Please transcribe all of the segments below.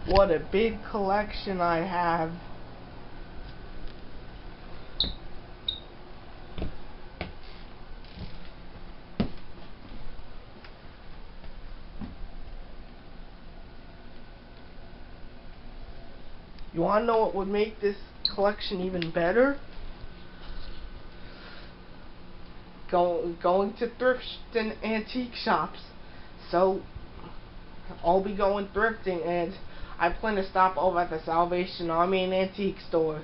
What a big collection I have. You wanna know what would make this collection even better? Going to thrift and antique shops. So I'll be going thrifting, and I plan to stop over at the Salvation Army and Antique Store.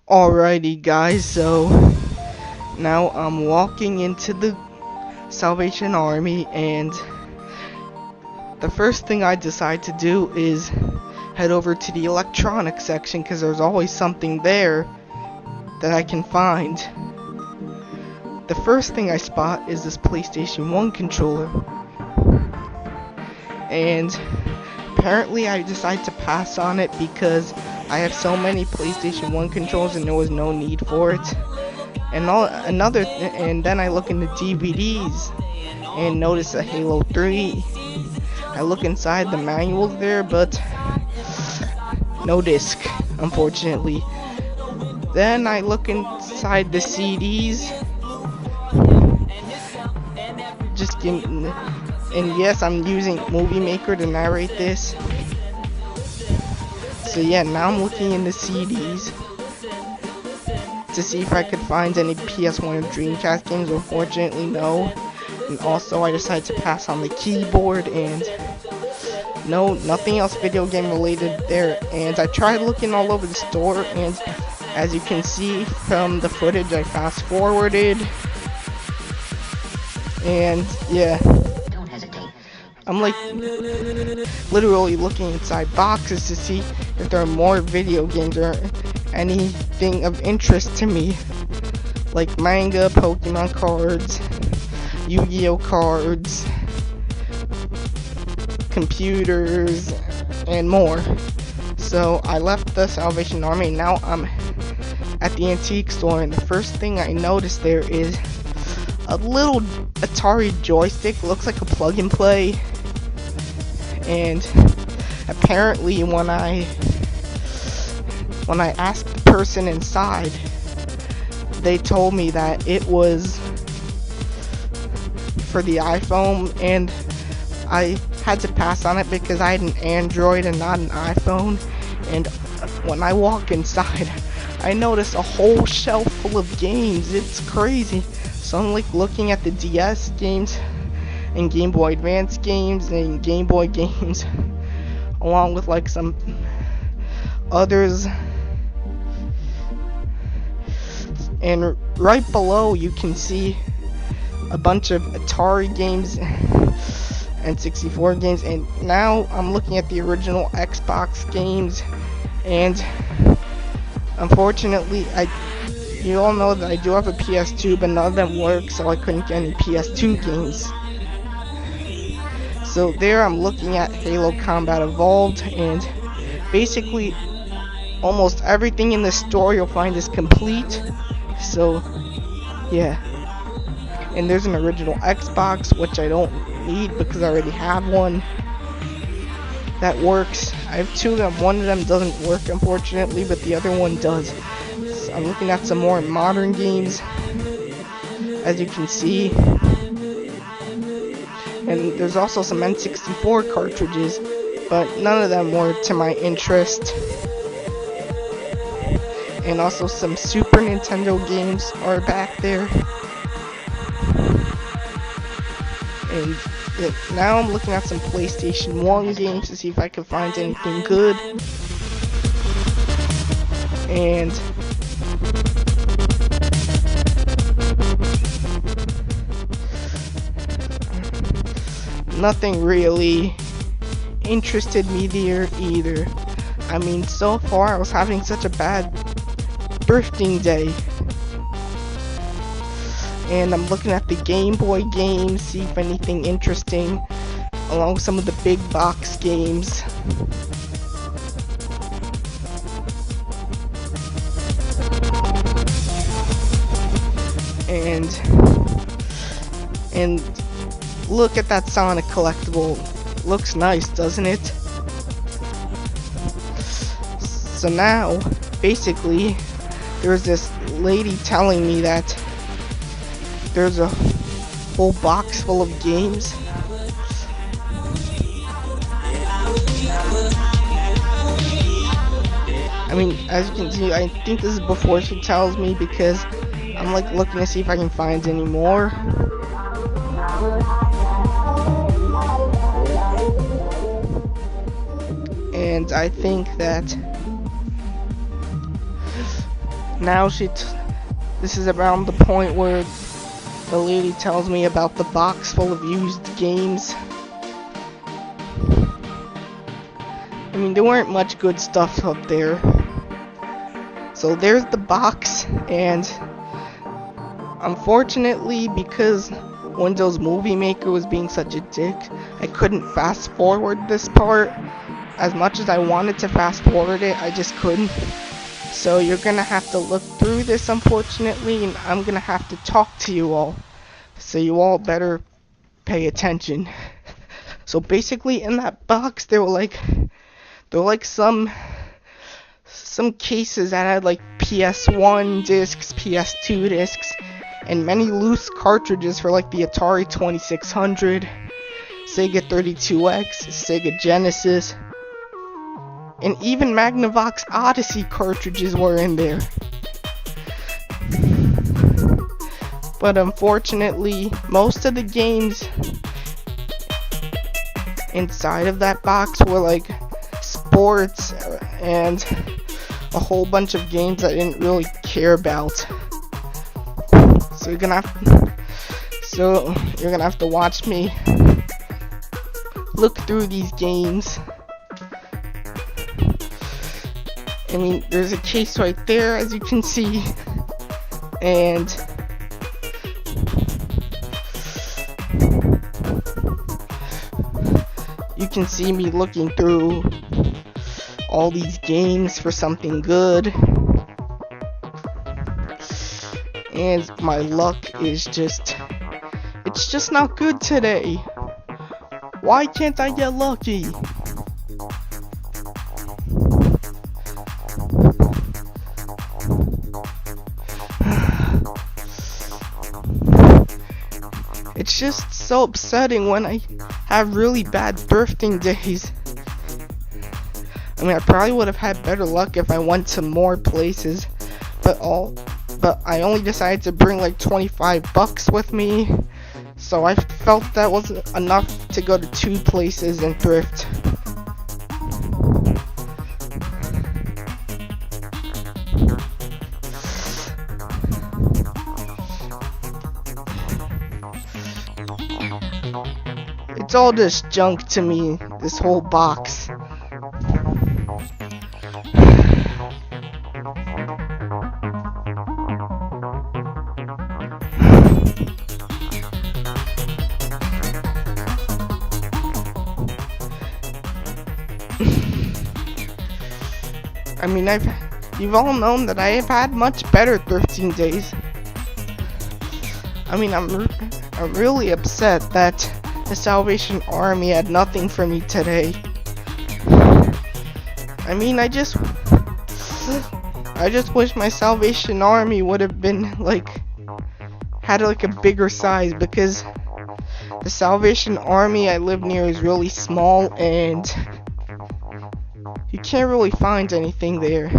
Alrighty guys, so now I'm walking into the Salvation Army, and the first thing I decide to do is head over to the electronics section, because there's always something there that I can find. The first thing I spot is this PlayStation 1 controller, and apparently I decided to pass on it because I have so many PlayStation 1 controllers and there was no need for it. And and then I look in the DVDs and notice a Halo 3. I look inside the manuals there, but no disc, unfortunately. Then I look inside the CDs. And yes, I'm using Movie Maker to narrate this. So yeah, now I'm looking in the CDs to see if I could find any PS1 or Dreamcast games. Unfortunately, no. And also, I decided to pass on the keyboard, and no, nothing else video game related there. And I tried looking all over the store, and as you can see from the footage, I fast forwarded, and yeah, I'm like literally looking inside boxes to see if there are more video games or anything of interest to me, like manga, Pokemon cards, Yu-Gi-Oh cards, computers, and more. So I left the Salvation Army, and now I'm at the antique store, and the first thing I noticed there is a little Atari joystick. Looks like a plug and play, and apparently when I asked the person inside, they told me that it was for the iPhone, and I had to pass on it because I had an Android and not an iPhone. And when I walk inside, I notice a whole shelf full of games. It's crazy. So I'm like looking at the DS games and Game Boy Advance games and Game Boy games, along with like some others. And right below you can see a bunch of Atari games and 64 games, and now I'm looking at the original Xbox games, and unfortunately you all know that I do have a PS2, but none of them work, so I couldn't get any PS2 games. So there I'm looking at Halo Combat Evolved, and basically almost everything in the store you'll find is complete. So yeah, and there's an original Xbox, which I don't need because I already have one that works. I have two of them. One of them doesn't work, unfortunately, but the other one does. So I'm looking at some more modern games, as you can see, and there's also some N64 cartridges, but none of them were to my interest. And also some Super Nintendo games are back there. And now I'm looking at some PlayStation 1 games to see if I can find anything good. And nothing really interested me there either. I mean, so far I was having such a bad thrifting day. And I'm looking at the Game Boy games, see if anything interesting, along with some of the big box games. And look at that Sonic collectible. Looks nice, doesn't it? So now, basically, there's this lady telling me that there's a whole box full of games. I mean, as you can see, I think this is before she tells me, because I'm like looking to see if I can find any more. And I think that now this is around the point where the lady tells me about the box full of used games. I mean, there weren't much good stuff up there. So there's the box, and unfortunately, because Windows Movie Maker was being such a dick, I couldn't fast forward this part. As much as I wanted to fast forward it, I just couldn't. So you're gonna have to look through this, unfortunately, and I'm gonna have to talk to you all. So you all better pay attention. So basically, in that box, there were like some cases that had like PS1 discs, PS2 discs, and many loose cartridges for like the Atari 2600, Sega 32X, Sega Genesis, and even Magnavox Odyssey cartridges were in there. But unfortunately, most of the games inside of that box were like sports and a whole bunch of games I didn't really care about. So you're gonna have to watch me look through these games. I mean, there's a case right there, as you can see, and you can see me looking through all these games for something good, and my luck is it's just not good today. Why can't I get lucky? It's just so upsetting when I have really bad thrifting days. I mean, I probably would have had better luck if I went to more places, but I only decided to bring like $25 with me, so I felt that wasn't enough to go to 2 places and thrift. It's all just junk to me, this whole box. I mean, you've all known that I have had much better thrifting days. I mean, I'm really upset that the Salvation Army had nothing for me today. I mean, I just wish my Salvation Army would have been had a bigger size, because the Salvation Army I live near is really small and you can't really find anything there.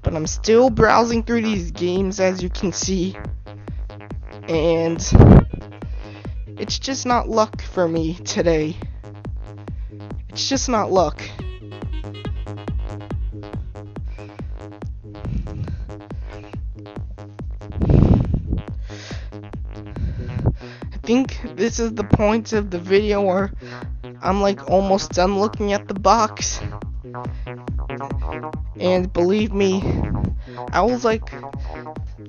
But I'm still browsing through these games, as you can see, and it's just not luck for me today. It's just not luck. I think this is the point of the video where I'm almost done looking at the box. And believe me, I was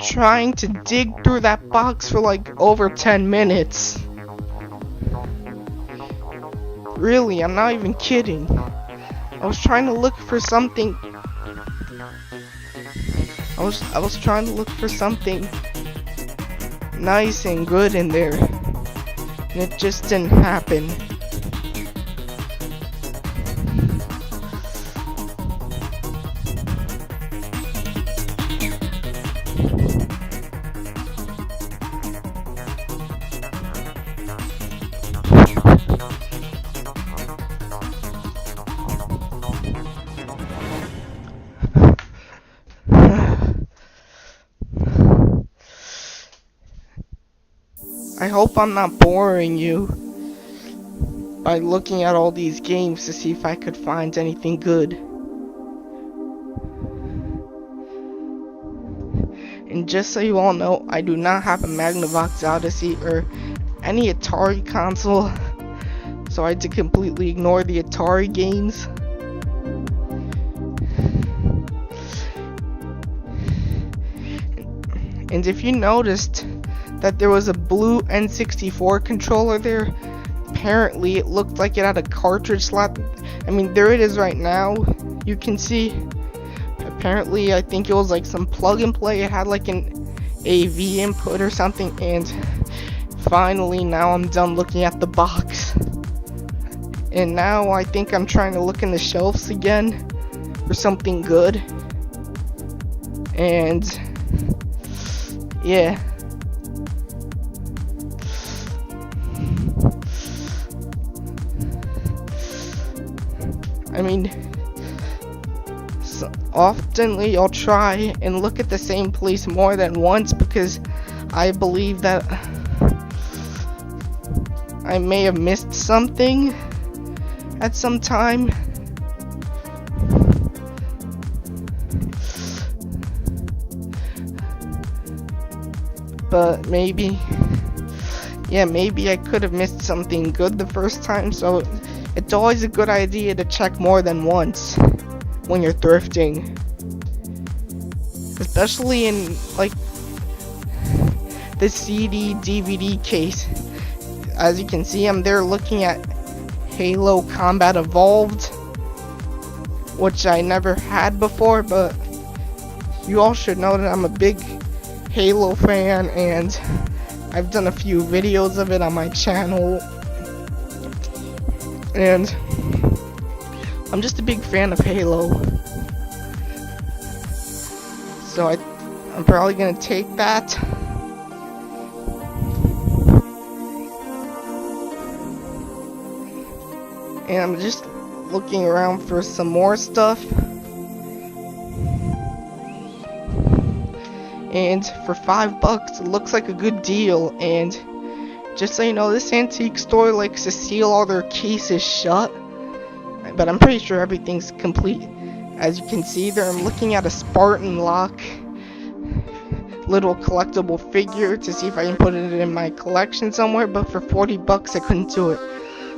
trying to dig through that box for over 10 minutes. Really, I'm not even kidding. I was trying to look for something. I was trying to look for something nice and good in there. and it just didn't happen. I hope I'm not boring you by looking at all these games to see if I could find anything good. And just so you all know, I do not have a Magnavox Odyssey or any Atari console, so I had to completely ignore the Atari games. And if you noticed that there was a blue N64 controller there, apparently it looked like it had a cartridge slot. I mean, there it is right now. You can see. Apparently, I think it was like some plug and play. It had like an AV input or something. And finally, now I'm done looking at the box. And now I think I'm trying to look in the shelves again for something good. And yeah. I mean, so oftenly I'll try and look at the same place more than once because I believe that I may have missed something at some time. But maybe I could have missed something good the first time, so it's always a good idea to check more than once when you're thrifting. Especially in like the CD DVD case. As you can see, I'm there looking at Halo Combat Evolved, which I never had before, but you all should know that I'm a big Halo fan and I've done a few videos of it on my channel. And I'm just a big fan of Halo. So I'm probably gonna take that. And I'm just looking around for some more stuff. And for $5, it looks like a good deal. And just so you know, this antique store likes to seal all their cases shut, but I'm pretty sure everything's complete. As you can see there, I'm looking at a Spartan lock little collectible figure to see if I can put it in my collection somewhere, but for $40 I couldn't do it.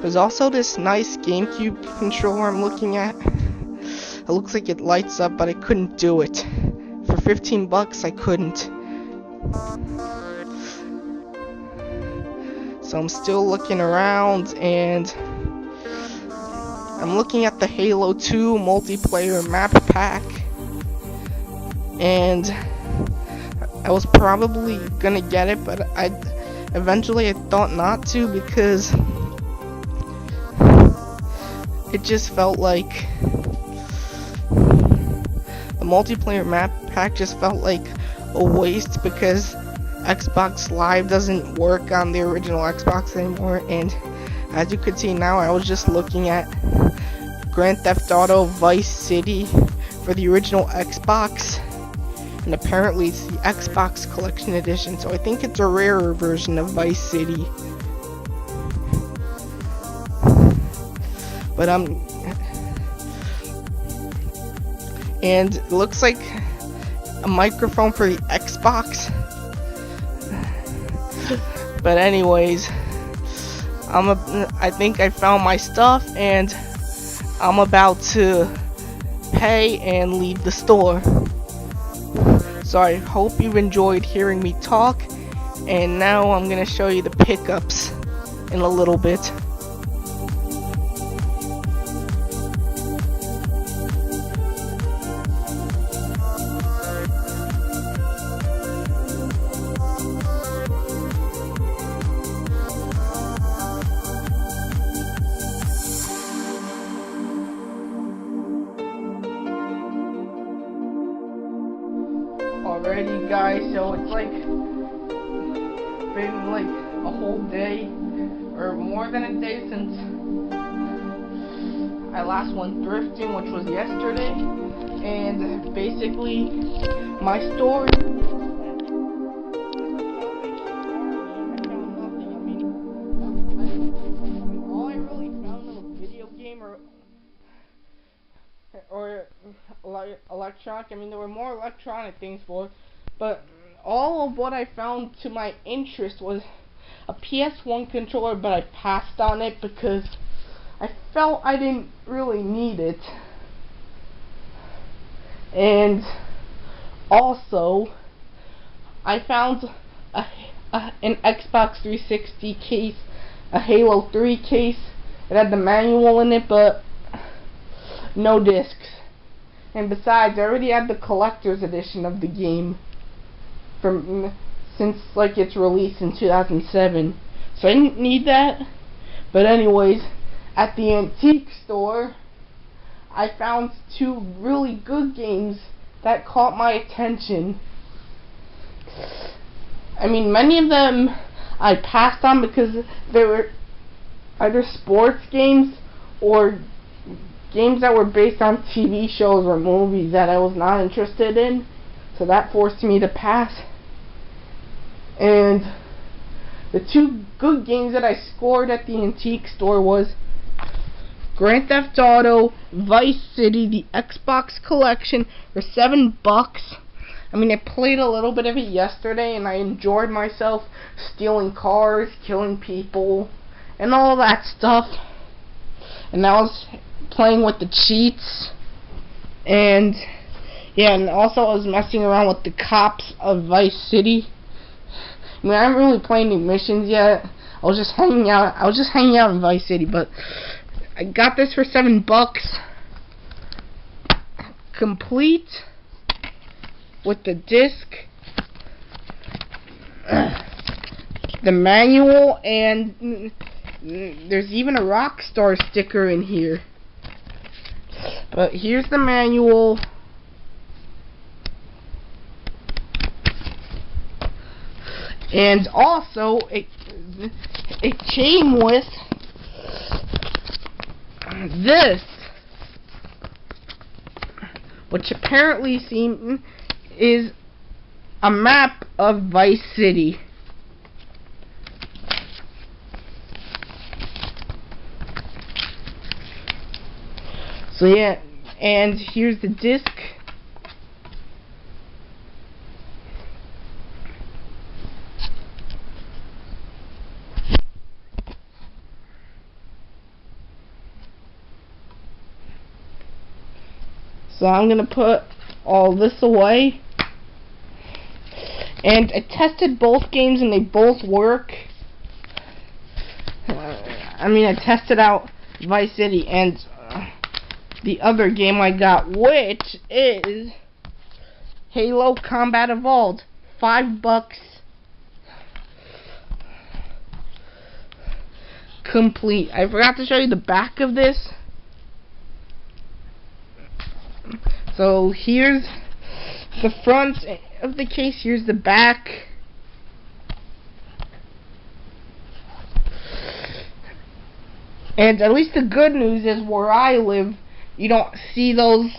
There's also this nice GameCube controller I'm looking at. It looks like it lights up, but I couldn't do it. For $15 I couldn't. So I'm still looking around, and I'm looking at the Halo 2 multiplayer map pack, and I was probably gonna get it, but eventually I thought not to because it just felt like the multiplayer map pack just felt like a waste because Xbox Live doesn't work on the original Xbox anymore. And as you can see now, I was just looking at Grand Theft Auto Vice City for the original Xbox, and apparently it's the Xbox Collection Edition, so I think it's a rarer version of Vice City. But and it looks like a microphone for the Xbox. But anyways, I think I found my stuff, and I'm about to pay and leave the store. So I hope you enjoyed hearing me talk, and now I'm gonna show you the pickups in a little bit. guys. So it's like been like a whole day or more than a day since I last went thrifting, which was yesterday. And basically my story, all I really found was a video game or electronic. I mean, there were more electronic things for it, but all of what I found to my interest was a PS1 controller, but I passed on it because I felt I didn't really need it. And also, I found an Xbox 360 case, a Halo 3 case. It had the manual in it, but no discs. And besides, I already had the collector's edition of the game since like its release in 2007. So I didn't need that. But anyways, at the antique store, I found two really good games that caught my attention. I mean, many of them I passed on because they were either sports games or games that were based on TV shows or movies that I was not interested in. So that forced me to pass. And the two good games that I scored at the antique store was Grand Theft Auto Vice City, the Xbox collection, for $7. I mean, I played a little bit of it yesterday and I enjoyed myself stealing cars, killing people, and all that stuff. And I was playing with the cheats, and yeah, and also I was messing around with the cops of Vice City. I mean, I haven't really played any missions yet. I was just hanging out in Vice City, but I got this for $7, complete with the disc, the manual, and there's even a Rockstar sticker in here. But here's the manual. And also, it came with this, which apparently is a map of Vice City. So yeah, and here's the disc. So I'm going to put all this away. And I tested both games and they both work. I mean, I tested out Vice City and the other game I got, which is Halo Combat Evolved. $5. Complete. I forgot to show you the back of this. So here's the front of the case, here's the back. And at least the good news is where I live, you don't see those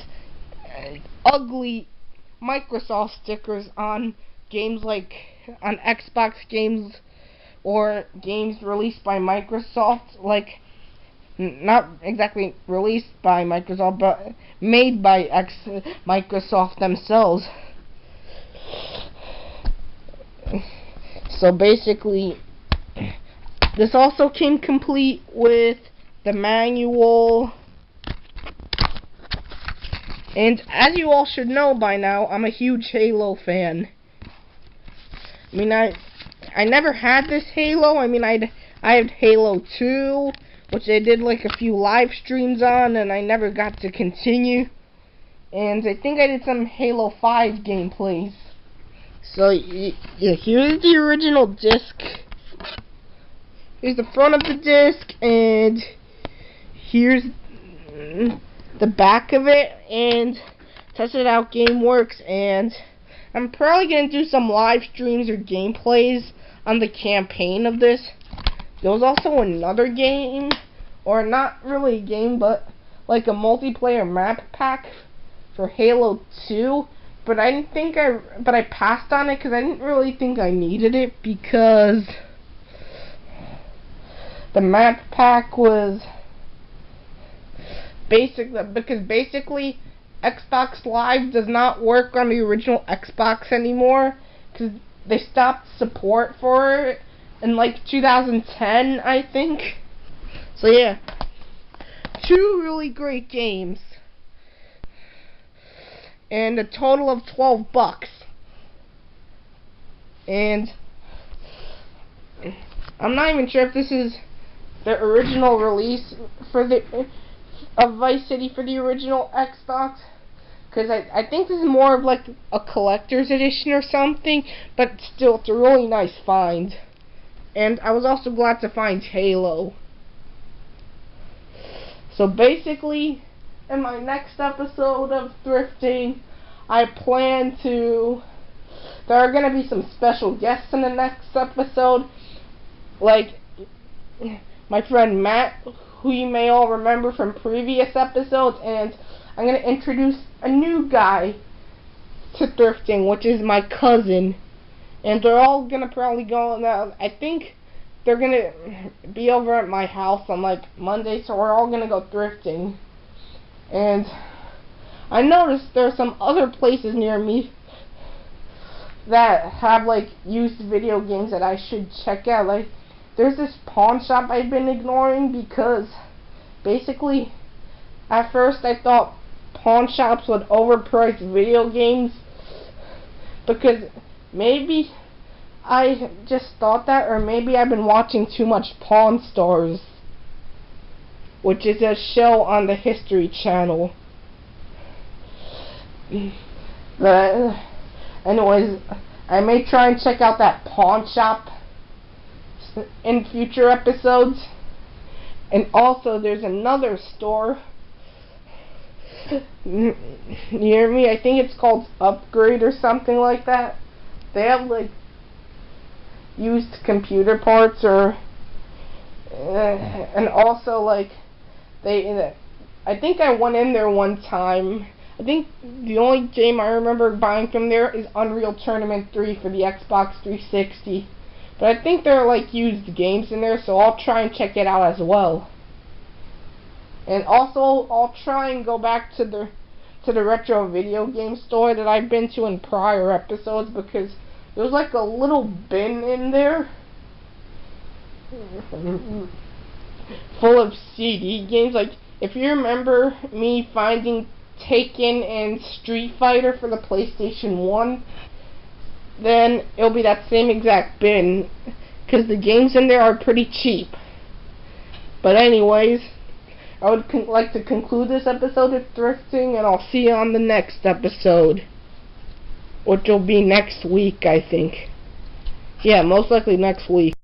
ugly Microsoft stickers on games like on Xbox games or games released by Microsoft, like not exactly released by Microsoft, but made by Microsoft themselves. So basically, this also came complete with the manual. And as you all should know by now, I'm a huge Halo fan. I mean, I never had this Halo. I mean, I had Halo 2, which I did like a few live streams on, and I never got to continue. And I think I did some Halo 5 gameplays. So, yeah, here's the original disc. Here's the front of the disc, and here's the back of it, and tested out, game works, and I'm probably gonna do some live streams or gameplays on the campaign of this. There was also another game, or not really a game, but like a multiplayer map pack for Halo 2. But I passed on it because I didn't really think I needed it, because the map pack was basically Xbox Live does not work on the original Xbox anymore because they stopped support for it in like 2010, I think. So yeah, 2 really great games, and a total of $12. And I'm not even sure if this is the original release of Vice City for the original Xbox, because I think this is more of like a collector's edition or something, but still, it's a really nice find. And I was also glad to find Halo. So basically, in my next episode of Thrifting, there are going to be some special guests in the next episode, like my friend Matt, who you may all remember from previous episodes, and I'm going to introduce a new guy to Thrifting, which is my cousin. And they're all going to probably go, I think they're going to be over at my house on like Monday, so we're all going to go thrifting. And I noticed there are some other places near me that have like used video games that I should check out. Like, there's this pawn shop I've been ignoring because basically at first I thought pawn shops would overprice video games, because maybe I just thought that, or maybe I've been watching too much Pawn Stars, which is a show on the History Channel. But anyways, I may try and check out that pawn shop in future episodes. And also, there's another store near me. I think it's called Upgrade or something like that. They have like used computer parts, or and also like I think I went in there one time. I think the only game I remember buying from there is Unreal Tournament 3 for the Xbox 360. But I think there are like used games in there, so I'll try and check it out as well. And also, I'll try and go back to the retro video game store that I've been to in prior episodes, because there's like a little bin in there full of CD games. Like, if you remember me finding Taken and Street Fighter for the PlayStation 1, then it'll be that same exact bin, because the games in there are pretty cheap. But anyways, I would like to conclude this episode of Thrifting, and I'll see you on the next episode, which will be next week, I think. Yeah, most likely next week.